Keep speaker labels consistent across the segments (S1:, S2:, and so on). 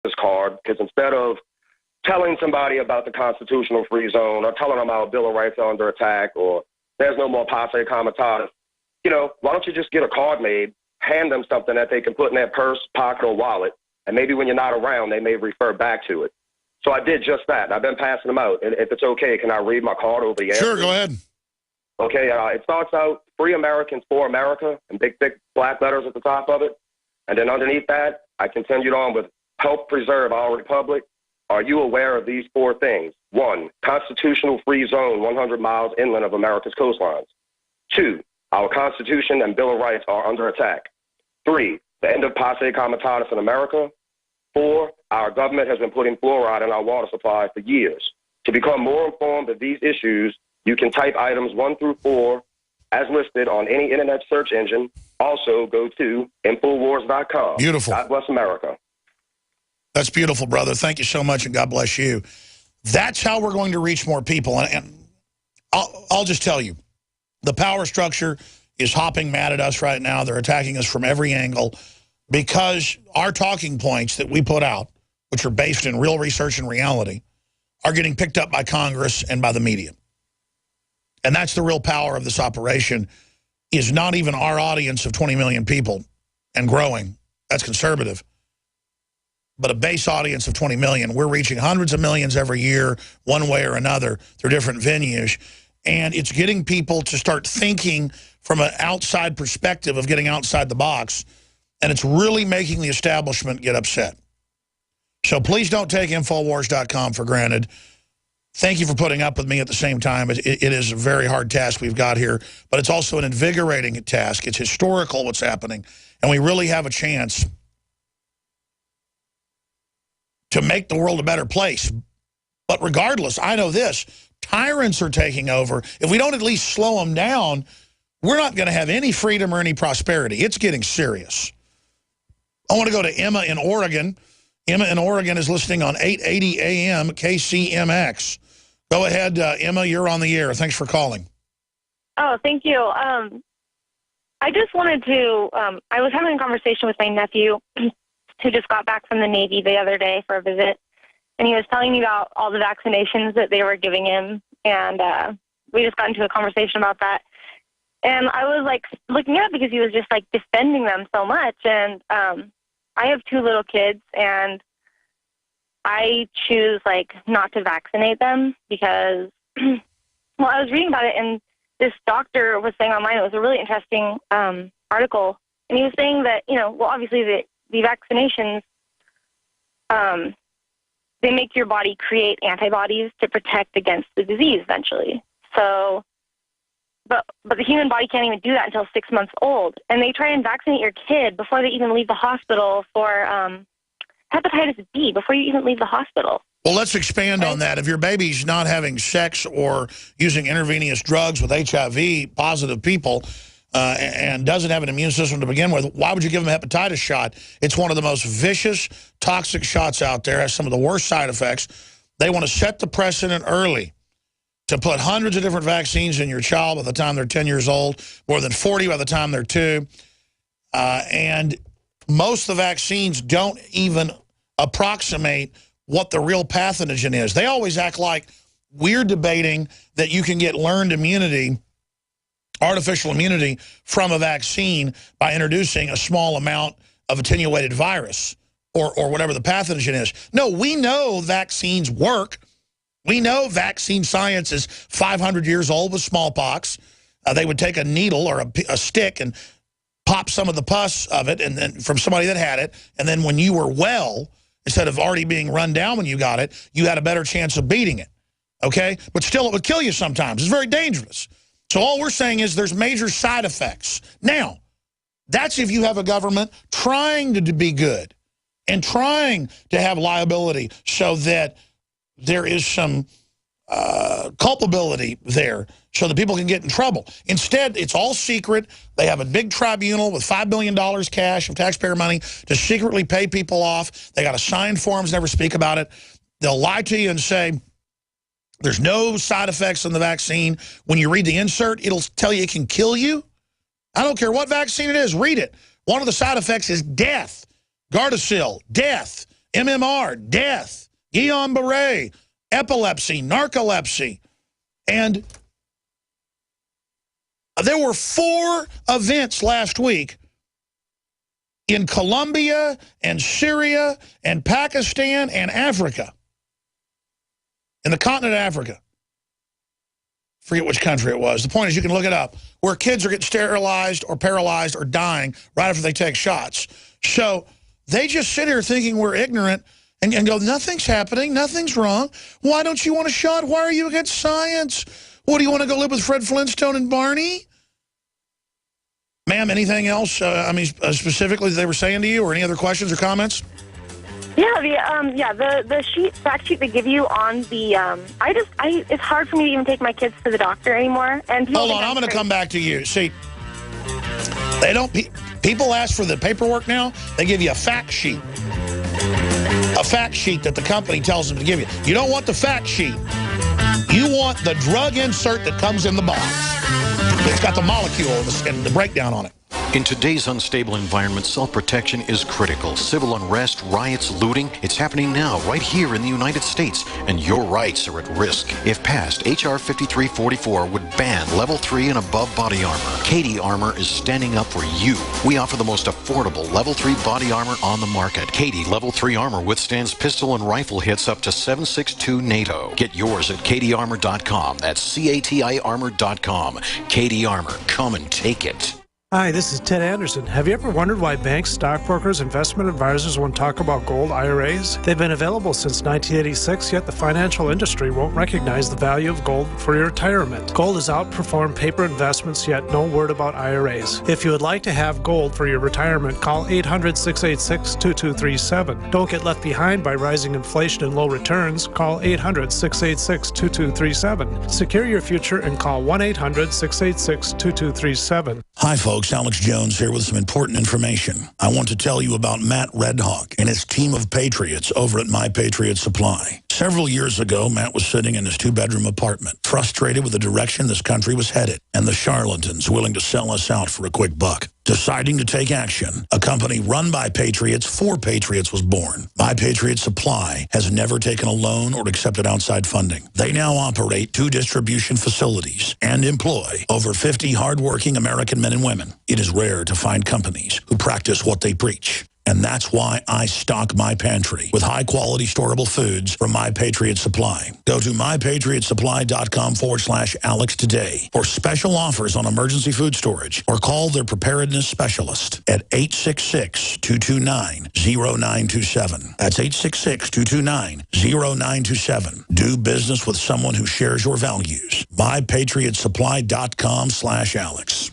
S1: this card, because instead of telling somebody about the constitutional free zone or telling them how Bill of Rights are under attack or there's no more passe comitatus, you know, why don't you just get a card made, hand them something that they can put in their purse, pocket, or wallet, and maybe when you're not around, they may refer back to it. So I did just that. I've been passing them out. And if it's okay, can I read my card over the air?
S2: Sure, go ahead.
S1: Okay, it starts out, Free Americans for America, and big, thick black letters at the top of it. And then underneath that, I continued on with help preserve our republic. Are you aware of these 4 things? 1, constitutional free zone 100 miles inland of America's coastlines. 2, our Constitution and Bill of Rights are under attack. 3, the end of passe comitatus in America. 4, our government has been putting fluoride in our water supply for years. To become more informed of these issues, you can type items 1 through 4 as listed on any internet search engine. Also, go to Infowars.com.
S2: Beautiful.
S1: God bless America.
S2: That's beautiful, brother. Thank you so much, and God bless you. That's how we're going to reach more people. And I'll just tell you, the power structure is hopping mad at us right now. They're attacking us from every angle because our talking points that we put out, which are based in real research and reality, are getting picked up by Congress and by the media. And that's the real power of this operation, is not even our audience of 20 million people and growing. That's conservative. But a base audience of 20 million. We're reaching hundreds of millions every year, one way or another, through different venues. And it's getting people to start thinking from an outside perspective of getting outside the box. And it's really making the establishment get upset. So please don't take Infowars.com for granted. Thank you for putting up with me at the same time. It is a very hard task we've got here, but it's also an invigorating task. It's historical what's happening, and we really have a chance to make the world a better place. But regardless, I know this, tyrants are taking over. If we don't at least slow them down, we're not going to have any freedom or any prosperity. It's getting serious. I want to go to Emma in Oregon. Emma in Oregon is listening on 880 AM KCMX. Go ahead, Emma, you're on the air. Thanks for calling.
S3: Oh, thank you. I just wanted to, I was having a conversation with my nephew who just got back from the Navy the other day for a visit, and he was telling me about all the vaccinations that they were giving him, and we just got into a conversation about that. And I was, like, looking up because he was just, like, defending them so much, and I have 2 little kids, and I choose, like, not to vaccinate them because, well, I was reading about it, and this doctor was saying online, it was a really interesting article, and he was saying that, you know, well, obviously the vaccinations, they make your body create antibodies to protect against the disease eventually. So, but the human body can't even do that until 6 months old. And they try and vaccinate your kid before they even leave the hospital for hepatitis B, before you even leave the hospital.
S2: Well, let's expand on that. If your baby's not having sex or using intravenous drugs with HIV-positive people and doesn't have an immune system to begin with, why would you give them a hepatitis shot? It's one of the most vicious, toxic shots out there, has some of the worst side effects. They want to set the precedent early to put hundreds of different vaccines in your child by the time they're 10 years old, more than 40 by the time they're 2. And most of the vaccines don't even approximate what the real pathogen is. They always act like we're debating that you can get learned immunity, artificial immunity, from a vaccine by introducing a small amount of attenuated virus or whatever the pathogen is. No, we know vaccines work. We know vaccine science is 500 years old with smallpox. They would take a needle or a stick and pop some of the pus of it and then from somebody that had it, and then when you were well, instead of already being run down when you got it, you had a better chance of beating it, okay? But still, it would kill you sometimes. It's very dangerous. So all we're saying is there's major side effects. Now, that's if you have a government trying to be good and trying to have liability so that there is some culpability there so that people can get in trouble. Instead, it's all secret. They have a big tribunal with $5 billion cash of taxpayer money to secretly pay people off. They got to sign forms, never speak about it. They'll lie to you and say there's no side effects on the vaccine. When you read the insert, it'll tell you it can kill you. I don't care what vaccine it is. Read it. One of the side effects is death. Gardasil, death. MMR, death, Guillain-Barré, epilepsy, narcolepsy. And there were 4 events last week in Colombia and Syria and Pakistan and Africa, in the continent of Africa. Forget which country it was. The point is you can look it up, where kids are getting sterilized or paralyzed or dying right after they take shots. So they just sit here thinking we're ignorant and go, nothing's happening, nothing's wrong. Why don't you want a shot? Why are you against science? What, do you want to go live with Fred Flintstone and Barney? Ma'am, anything else, specifically that they were saying to you, or any other questions or comments?
S3: Yeah, the fact sheet they give you on the, it's hard for me to even take my kids to the doctor anymore. And
S2: hold on, I'm going to come back to you. See, they don't, people ask for the paperwork now, they give you a fact sheet. A fact sheet that the company tells them to give you. You don't want the fact sheet. You want the drug insert that comes in the box. It's got the molecule and the breakdown on it.
S4: In today's unstable environment, self-protection is critical. Civil unrest, riots, looting, it's happening now, right here in the United States, and your rights are at risk. If passed, H.R. 5344 would ban Level 3 and above body armor. Kady Armor is standing up for you. We offer the most affordable Level 3 body armor on the market. Kady Level 3 armor withstands pistol and rifle hits up to 7.62 NATO. Get yours at KadyArmor.com. That's CATI Armor.com. Kady Armor. Come and take it.
S5: Hi, this is Ted Anderson. Have you ever wondered why banks, stockbrokers, investment advisors won't talk about gold IRAs? They've been available since 1986, yet the financial industry won't recognize the value of gold for your retirement. Gold has outperformed paper investments, yet no word about IRAs. If you would like to have gold for your retirement, call 800-686-2237. Don't get left behind by rising inflation and low returns. Call 800-686-2237. Secure your future and call 1-800-686-2237.
S2: Hi, folks. Alex Jones here with some important information. I want to tell you about Matt Redhawk and his team of patriots over at My Patriot Supply. Several years ago, Matt was sitting in his 2-bedroom apartment, frustrated with the direction this country was headed and the charlatans willing to sell us out for a quick buck. Deciding to take action, a company run by patriots for patriots was born. My Patriot Supply has never taken a loan or accepted outside funding. They now operate 2 distribution facilities and employ over 50 hardworking American men and women. It is rare to find companies who practice what they preach. And that's why I stock my pantry with high-quality storable foods from My Patriot Supply. Go to mypatriotsupply.com/Alex today for special offers on emergency food storage, or call their preparedness specialist at 866-229-0927. That's 866-229-0927. Do business with someone who shares your values. mypatriotsupply.com/Alex.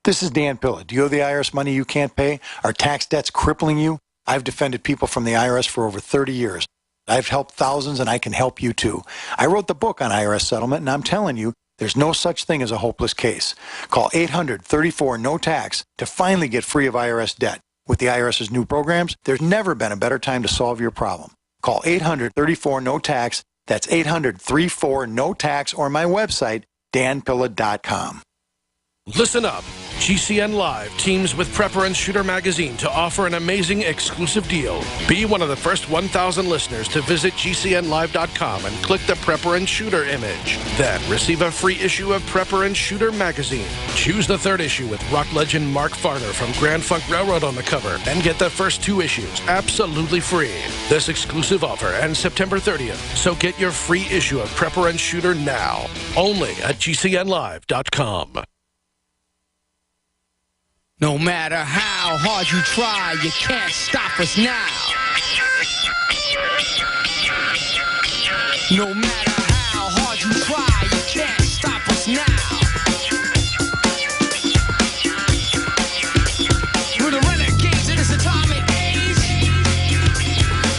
S6: This is Dan Pilla. Do you owe the IRS money you can't pay? Are tax debts crippling you? I've defended people from the IRS for over 30 years. I've helped thousands, and I can help you too. I wrote the book on IRS settlement, and I'm telling you, there's no such thing as a hopeless case. Call 800-34-NO-TAX to finally get free of IRS debt. With the IRS's new programs, there's never been a better time to solve your problem. Call 800-34-NO-TAX. That's 800-34-NO-TAX, or my website, danpilla.com.
S7: Listen up. GCN Live teams with Prepper and Shooter magazine to offer an amazing exclusive deal. Be one of the first 1,000 listeners to visit GCNlive.com and click the Prepper and Shooter image. Then receive a free issue of Prepper and Shooter magazine. Choose the 3rd issue with rock legend Mark Farner from Grand Funk Railroad on the cover, and get the first 2 issues absolutely free. This exclusive offer ends September 30th, so get your free issue of Prepper and Shooter now, only at GCNlive.com.
S8: No matter how hard you try, you can't stop us now. No matter how hard you try, you can't stop us now. We're the renegades of this atomic age.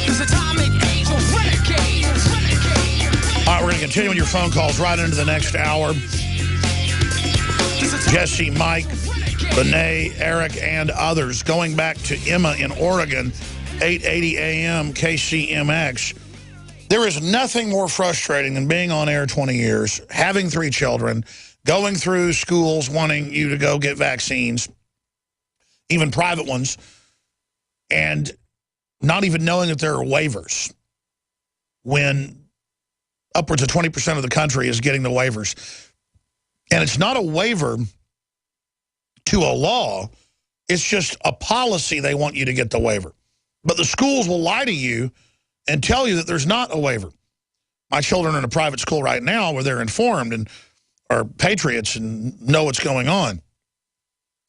S8: This atomic age of renegades.
S2: All right, we're going to continue with your phone calls right into the next hour. Jesse, Mike, Renee, Eric, and others. Going back to Emma in Oregon, 880 AM KCMX. There is nothing more frustrating than being on air 20 years, having 3 children, going through schools wanting you to go get vaccines, even private ones, and not even knowing that there are waivers when upwards of 20% of the country is getting the waivers. And it's not a waiver to a law. It's just a policy they want you to get the waiver. But the schools will lie to you and tell you that there's not a waiver. My children are in a private school right now where they're informed and are patriots and know what's going on.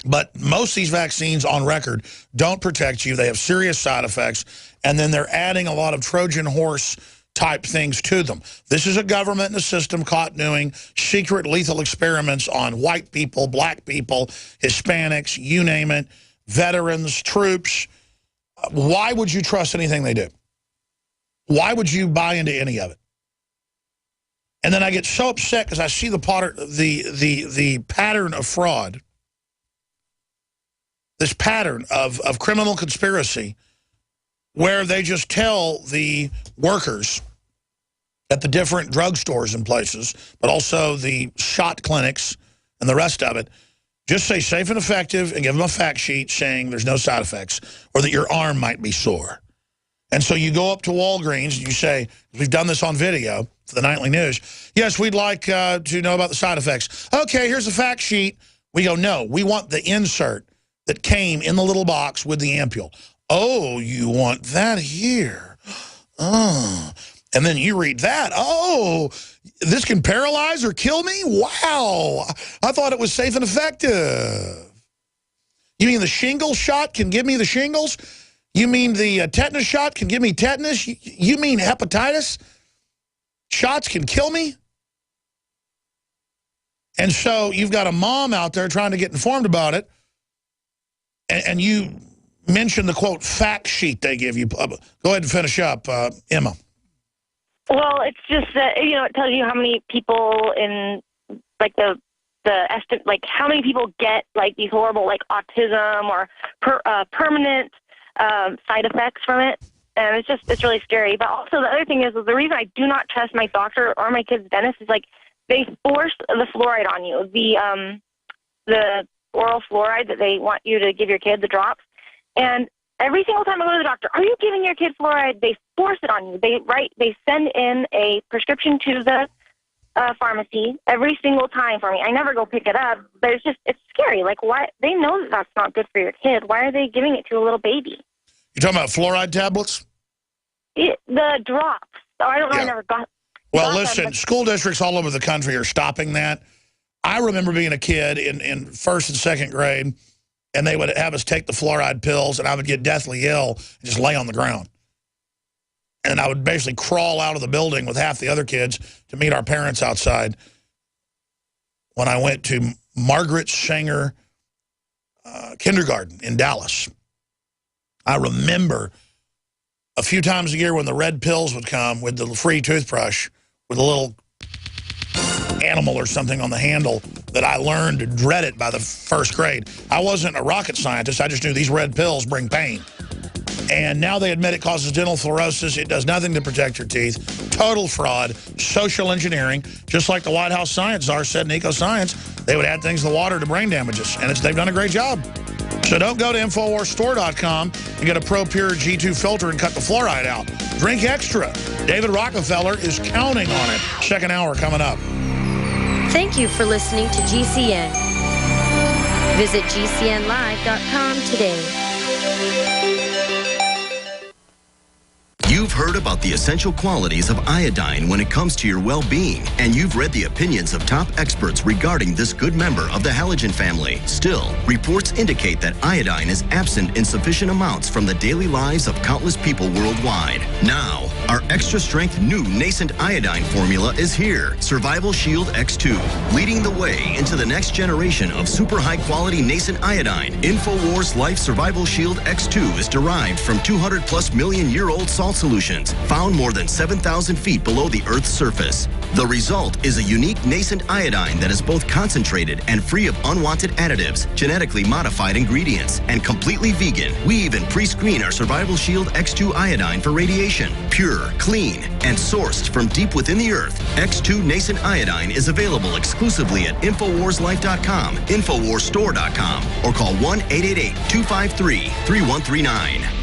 S2: But most of these vaccines on record don't protect you. They have serious side effects. And then they're adding a lot of Trojan horse type things to them. This is a government and a system caught doing secret lethal experiments on white people, black people, Hispanics, you name it, veterans, troops. Why would you trust anything they do? Why would you buy into any of it? And then I get so upset because I see the pattern of fraud. This pattern of criminal conspiracy where they just tell the workers at the different drugstores and places, but also the shot clinics and the rest of it, just say safe and effective and give them a fact sheet saying there's no side effects or that your arm might be sore. And so you go up to Walgreens and you say, we've done this on video for the Nightly News. Yes, we'd like to know about the side effects. Okay, here's the fact sheet. We go, no, we want the insert that came in the little box with the ampule. Oh, you want that here. Oh. And then you read that. Oh, this can paralyze or kill me? Wow. I thought it was safe and effective. You mean the shingles shot can give me the shingles? You mean the tetanus shot can give me tetanus? You mean hepatitis? Shots can kill me? And so you've got a mom out there trying to get informed about it. And you mentioned the, quote, fact sheet they give you. Go ahead and finish up, Emma.
S3: Well, it's just that, you know, it tells you how many people in, like, the estimate, like, how many people get, like, these horrible, like, autism or permanent side effects from it. And it's really scary. But also the other thing is the reason I do not trust my doctor or my kid's dentist is, like, they force the fluoride on you. The oral fluoride that they want you to give your kid, the drops. And every single time I go to the doctor, are you giving your kid fluoride? They force it on you. They send in a prescription to the pharmacy every single time for me. I never go pick it up, but it's scary. Like, why? They know that that's not good for your kid. Why are they giving it to a little baby?
S2: You're talking about fluoride tablets?
S3: The drops. So I don't know. Yeah. I never got.
S2: Well, listen, school districts all over the country are stopping that. I remember being a kid in first and second grade, and they would have us take the fluoride pills, and I would get deathly ill and just lay on the ground. And I would basically crawl out of the building with half the other kids to meet our parents outside when I went to Margaret Sanger Kindergarten in Dallas. I remember a few times a year when the red pills would come with the free toothbrush with a little animal or something on the handle that I learned to dread it by the first grade. I wasn't a rocket scientist. I just knew these red pills bring pain. And now they admit it causes dental fluorosis. It does nothing to protect your teeth. Total fraud, social engineering, just like the White House science czar said in EcoScience, they would add things to the water to brain damages. And they've done a great job. So don't go to InfoWarsStore.com and get a ProPure G2 filter and cut the fluoride out. Drink extra. David Rockefeller is counting on it. Second hour coming up.
S9: Thank you for listening to GCN. Visit GCNlive.com today.
S10: You've heard about the essential qualities of iodine when it comes to your well-being, and you've read the opinions of top experts regarding this good member of the halogen family. Still, reports indicate that iodine is absent in sufficient amounts from the daily lives of countless people worldwide. Now, our extra-strength new nascent iodine formula is here, Survival Shield X2, leading the way into the next generation of super high-quality nascent iodine. InfoWars Life Survival Shield X2 is derived from 200+ million-year-old salt solutions found more than 7,000 feet below the Earth's surface. The result is a unique nascent iodine that is both concentrated and free of unwanted additives, genetically modified ingredients, and completely vegan. We even pre-screen our Survival Shield X2 iodine for radiation. Pure, clean, and sourced from deep within the Earth, X2 nascent iodine is available exclusively at InfoWarsLife.com, InfoWarsStore.com, or call 1-888-253-3139.